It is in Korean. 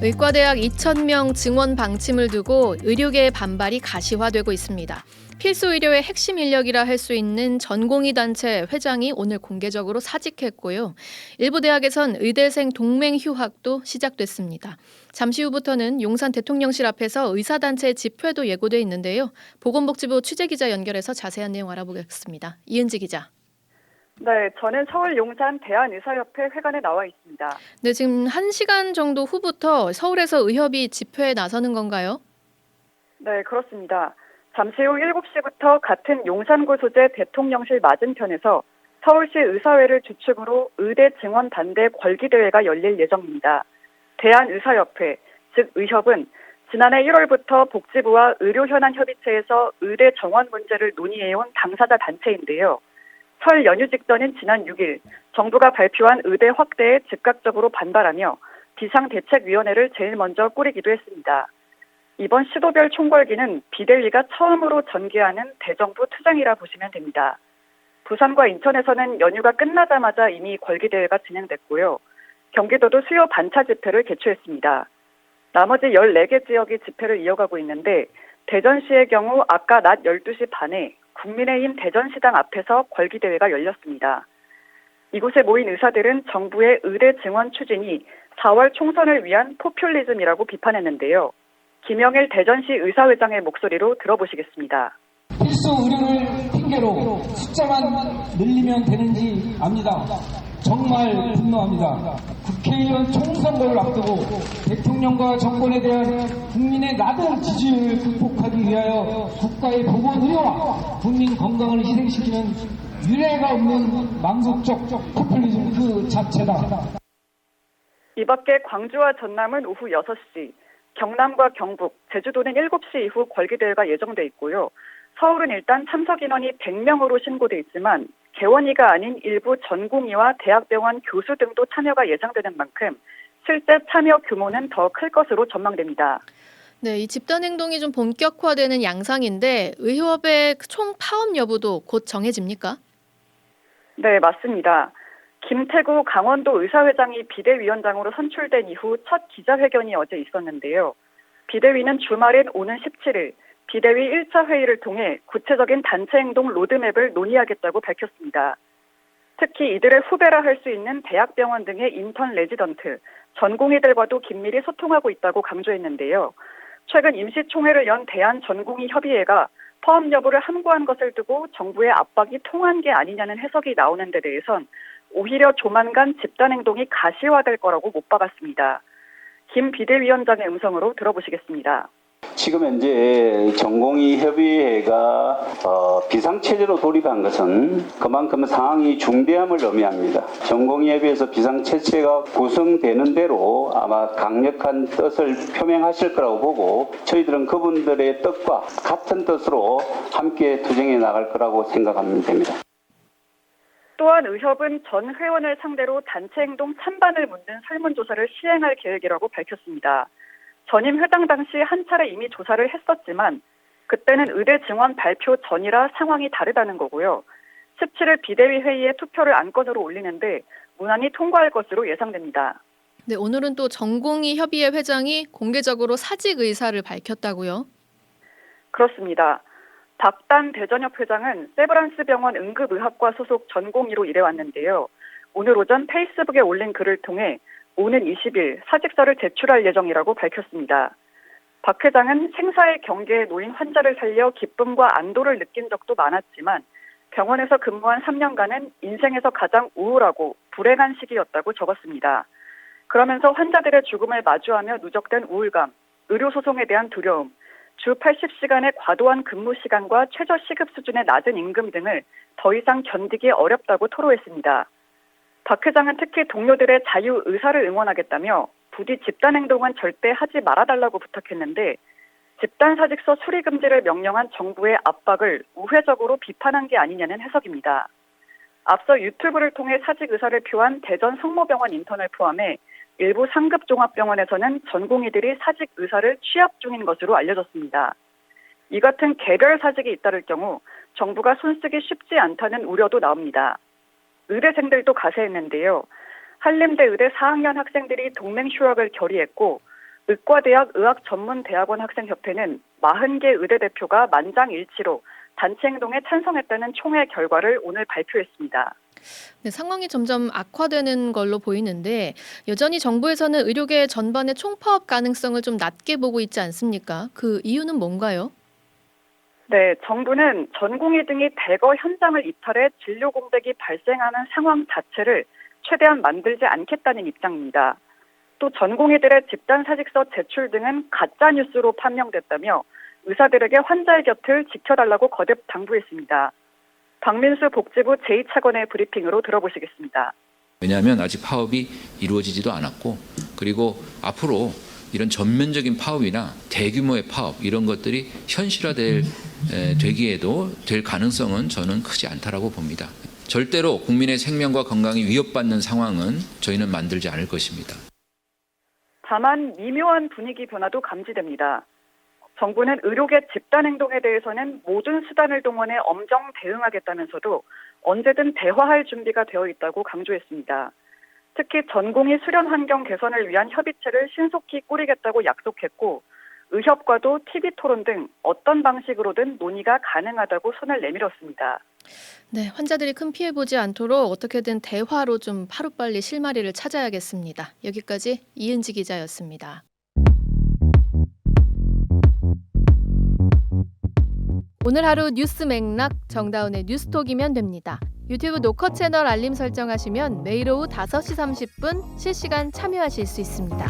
의과대학 2,000명 증원 방침을 두고 의료계의 반발이 가시화되고 있습니다. 필수 의료의 핵심 인력이라 할 수 있는 전공의 단체 회장이 오늘 공개적으로 사직했고요. 일부 대학에선 의대생 동맹 휴학도 시작됐습니다. 잠시 후부터는 용산 대통령실 앞에서 의사단체 집회도 예고돼 있는데요. 보건복지부 취재기자 연결해서 자세한 내용 알아보겠습니다. 이은지 기자. 네, 저는 서울 용산 대한의사협회 회관에 나와 있습니다. 네, 지금 1시간 정도 후부터 서울에서 의협이 집회에 나서는 건가요? 네, 그렇습니다. 잠시 후 7시부터 같은 용산구 소재 대통령실 맞은편에서 서울시 의사회를 주축으로 의대 증원 반대 궐기대회가 열릴 예정입니다. 대한의사협회, 즉 의협은 지난해 1월부터 복지부와 의료현안협의체에서 의대 정원 문제를 논의해온 당사자 단체인데요. 설 연휴 직전인 지난 6일 정부가 발표한 의대 확대에 즉각적으로 반발하며 비상대책위원회를 제일 먼저 꾸리기도 했습니다. 이번 시도별 총궐기는 비대위가 처음으로 전개하는 대정부 투쟁이라 보시면 됩니다. 부산과 인천에서는 연휴가 끝나자마자 이미 궐기대회가 진행됐고요. 경기도도 수요 반차 집회를 개최했습니다. 나머지 14개 지역이 집회를 이어가고 있는데 대전시의 경우 아까 낮 12시 반에 국민의힘 대전시당 앞에서 궐기대회가 열렸습니다. 이곳에 모인 의사들은 정부의 의대 증원 추진이 4월 총선을 위한 포퓰리즘이라고 비판했는데요. 김영일 대전시 의사회장의 목소리로 들어보시겠습니다. 필수 의료를 핑계로 숫자만 늘리면 되는지 압니다. 정말 분노합니다. 국회의원 총선거를 앞두고 대통령과 정권에 대한 국민의 낮은 지지율을 극복하기 위하여 국가의 보건의료와 국민 건강을 희생시키는 유례가 없는 망국적 포퓰리즘 그 자체다. 이 밖에 광주와 전남은 오후 6시, 경남과 경북, 제주도는 7시 이후 궐기대회가 예정돼 있고요. 서울은 일단 참석 인원이 100명으로 신고돼 있지만 개원이가 아닌 일부 전공의와 대학병원 교수 등도 참여가 예상되는 만큼 실제 참여 규모는 더 클 것으로 전망됩니다. 네, 이 집단 행동이 좀 본격화되는 양상인데 의협의 총 파업 여부도 곧 정해집니까? 네, 맞습니다. 김태구 강원도 의사회장이 비대위원장으로 선출된 이후 첫 기자회견이 어제 있었는데요. 비대위는 주말인 오는 17일 비대위 1차 회의를 통해 구체적인 단체 행동 로드맵을 논의하겠다고 밝혔습니다. 특히 이들의 후배라 할 수 있는 대학병원 등의 인턴 레지던트, 전공의들과도 긴밀히 소통하고 있다고 강조했는데요. 최근 임시총회를 연 대한전공의협의회가 파업 여부를 함구한 것을 두고 정부의 압박이 통한 게 아니냐는 해석이 나오는 데 대해선 오히려 조만간 집단행동이 가시화될 거라고 못 박았습니다. 김 비대위원장의 음성으로 들어보시겠습니다. 지금 현재 전공의 협의회가 비상체제로 돌입한 것은 그만큼 상황이 중대함을 의미합니다. 전공의 협의회에서 비상체제가 구성되는 대로 아마 강력한 뜻을 표명하실 거라고 보고 저희들은 그분들의 뜻과 같은 뜻으로 함께 투쟁해 나갈 거라고 생각하면 됩니다. 또한 의협은 전 회원을 상대로 단체 행동 찬반을 묻는 설문조사를 시행할 계획이라고 밝혔습니다. 전임 회장 당시 한 차례 이미 조사를 했었지만 그때는 의대 증원 발표 전이라 상황이 다르다는 거고요. 17일 비대위 회의에 투표를 안건으로 올리는데 무난히 통과할 것으로 예상됩니다. 네, 오늘은 또 전공의 협의회 회장이 공개적으로 사직 의사를 밝혔다고요? 그렇습니다. 박단 대전협 회장은 세브란스 병원 응급의학과 소속 전공의로 일해왔는데요. 오늘 오전 페이스북에 올린 글을 통해 오는 20일 사직서를 제출할 예정이라고 밝혔습니다. 박 회장은 생사의 경계에 놓인 환자를 살려 기쁨과 안도를 느낀 적도 많았지만 병원에서 근무한 3년간은 인생에서 가장 우울하고 불행한 시기였다고 적었습니다. 그러면서 환자들의 죽음을 마주하며 누적된 우울감, 의료소송에 대한 두려움, 주 80시간의 과도한 근무 시간과 최저 시급 수준의 낮은 임금 등을 더 이상 견디기 어렵다고 토로했습니다. 박 회장은 특히 동료들의 자유 의사를 응원하겠다며 부디 집단 행동은 절대 하지 말아달라고 부탁했는데 집단 사직서 수리 금지를 명령한 정부의 압박을 우회적으로 비판한 게 아니냐는 해석입니다. 앞서 유튜브를 통해 사직 의사를 표한 대전 성모병원 인턴을 포함해 일부 상급 종합병원에서는 전공의들이 사직 의사를 취업 중인 것으로 알려졌습니다. 이 같은 개별 사직이 잇따를 경우 정부가 손쓰기 쉽지 않다는 우려도 나옵니다. 의대생들도 가세했는데요. 한림대 의대 4학년 학생들이 동맹 휴학을 결의했고 의과대학 의학전문대학원 학생협회는 40개 의대 대표가 만장일치로 단체 행동에 찬성했다는 총회 결과를 오늘 발표했습니다. 네, 상황이 점점 악화되는 걸로 보이는데 여전히 정부에서는 의료계 전반의 총파업 가능성을 좀 낮게 보고 있지 않습니까? 그 이유는 뭔가요? 네, 정부는 전공의 등이 대거 현장을 이탈해 진료 공백이 발생하는 상황 자체를 최대한 만들지 않겠다는 입장입니다. 또 전공의들의 집단 사직서 제출 등은 가짜 뉴스로 판명됐다며 의사들에게 환자의 곁을 지켜달라고 거듭 당부했습니다. 박민수 복지부 제2차관의 브리핑으로 들어보시겠습니다. 왜냐하면 아직 파업이 이루어지지도 않았고 그리고 앞으로 이런 전면적인 파업이나 대규모의 파업 이런 것들이 되기에도 될 가능성은 저는 크지 않다라고 봅니다. 절대로 국민의 생명과 건강이 위협받는 상황은 저희는 만들지 않을 것입니다. 다만 미묘한 분위기 변화도 감지됩니다. 정부는 의료계 집단 행동에 대해서는 모든 수단을 동원해 엄정 대응하겠다면서도 언제든 대화할 준비가 되어 있다고 강조했습니다. 특히 전공의 수련 환경 개선을 위한 협의체를 신속히 꾸리겠다고 약속했고 의협과도 TV 토론 등 어떤 방식으로든 논의가 가능하다고 손을 내밀었습니다. 네, 환자들이 큰 피해 보지 않도록 어떻게든 대화로 좀 하루빨리 실마리를 찾아야겠습니다. 여기까지 이은지 기자였습니다. 오늘 하루 뉴스 맥락 정다운의 뉴스톡이면 됩니다. 유튜브 노컷 채널 알림 설정하시면 매일 오후 5시 30분 실시간 참여하실 수 있습니다.